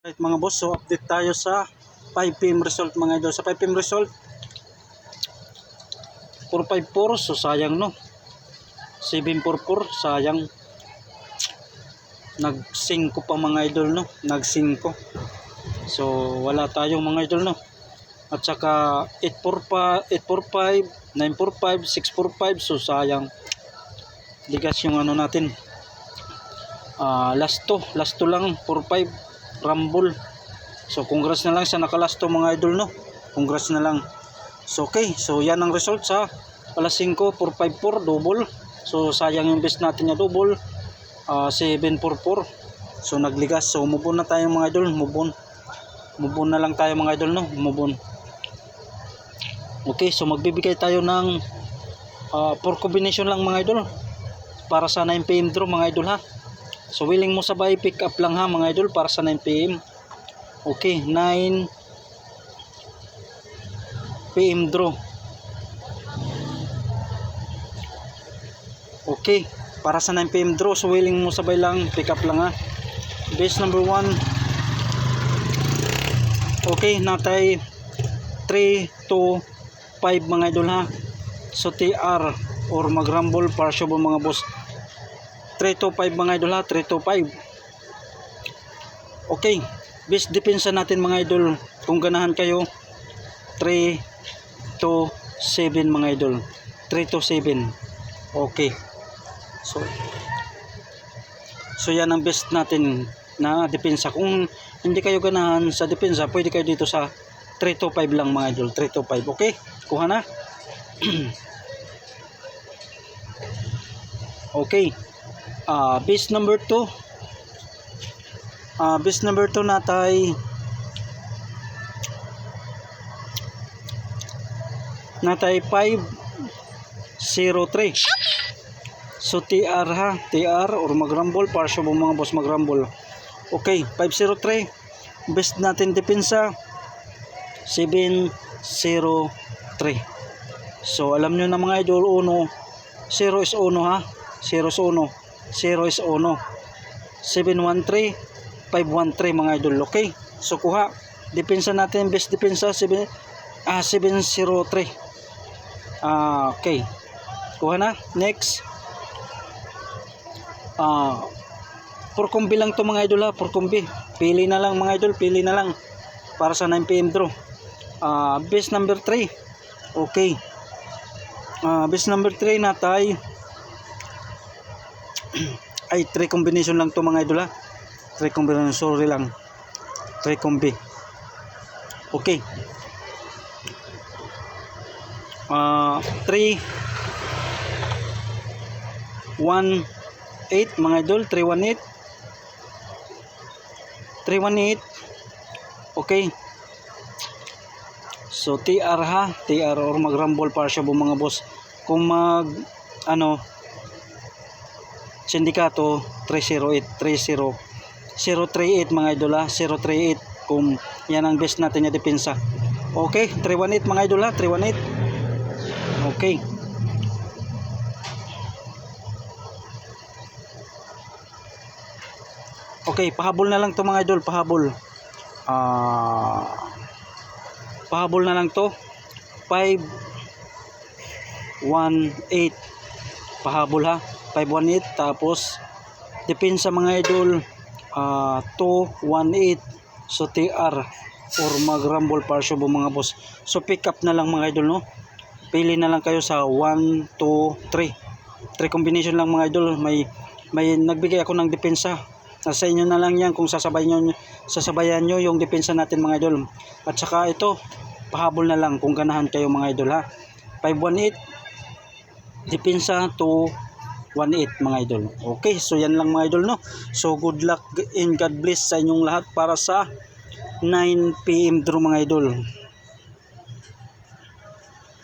Right mga boss, so update tayo sa 5 PM result mga idol. Sa 5 PM result 454, so sayang no. 744, sayang. Nag 5 pa mga idol no, nag 5. So wala tayong mga idol no. At saka 845, 945, 645, so sayang. Ligas yung ano natin. Last to lang 45 Rumble. So congrats na lang sa nakalasto mga idol no. Congrats na lang. So okay, so yan ang result sa alas 5, 454 double. So sayang yung best natin na double. 744. So nagligas. So move on na tayo mga idol, move on. Move on na lang tayo mga idol no, move on. Okay, so magbibigay tayo ng 4 combination lang mga idol para sa 9 PM draw mga idol ha. So willing mo sabay pick up lang ha mga idol para sa 9 PM. Okay, 9 PM draw. Okay, para sa 9 PM draw, so willing mo sabay lang pick up lang ha. Base number 1. Okay, natay 3 to 5 mga idol ha. So TR or mag-rumble para sure mga boss. 3 to 5 mga idol ha, 3 to 5. Okay, base depensa natin mga idol. Kung ganahan kayo 3 to 7 mga idol, 3 to 7. Okay, so yan ang best natin na depensa. Kung hindi kayo ganahan sa depensa, pwede kayo dito sa 3 to 5 lang mga idol, 3 to 5. Okay, kuha na. Okay, base number 2. Base number 2 natay 503. So TR ha, TR or mag-rumble para sa mga boss mag-rumble. Okay, 503. Best natin depensa 703. So alam nyo na mga idol, 0 is 1 ha, 0 is 1, 0 is 1, 713, 513 mga idol. Okay, so kuha depensa natin, best depensa 703. Okay, kuha na. Next, 4 kombi lang to mga idol ha, 4 kombi. Pili na lang mga idol, pili na lang para sa 9 PM draw. Base number 3. Okay, base number 3 natay ay 3 combination lang to mga idol ha, 3 combination, sorry lang, 3 kombi. Okay, 3 1 8 mga idol, 318. Okay, so TR ha, TR or mag-rumble para siya mga boss. Kung mag sindikato 038 mga idol ha, 038 kung yan ang best natin na depensa. Okay, 318 mga idol ha, 318. Okay, okay, pahabol na lang to mga idol, pahabol. Pahabol na lang to 518. Pahabol ha, 518. Tapos depensa mga idol 218. So TR or mag-rumble para sa mga boss. So pick up na lang mga idol no. Pili na lang kayo sa 1, 2, 3. 3 combination lang mga idol. May nagbigay ako ng depensa. Nasa inyo na lang yan kung sasabayan nyo yung depensa natin mga idol. At saka ito, pahabol na lang kung ganahan kayo mga idol ha. 518 depensa 218 mga idol. Okay, so yan lang mga idol no. So good luck and God bless sa inyong lahat para sa 9 PM draw mga idol.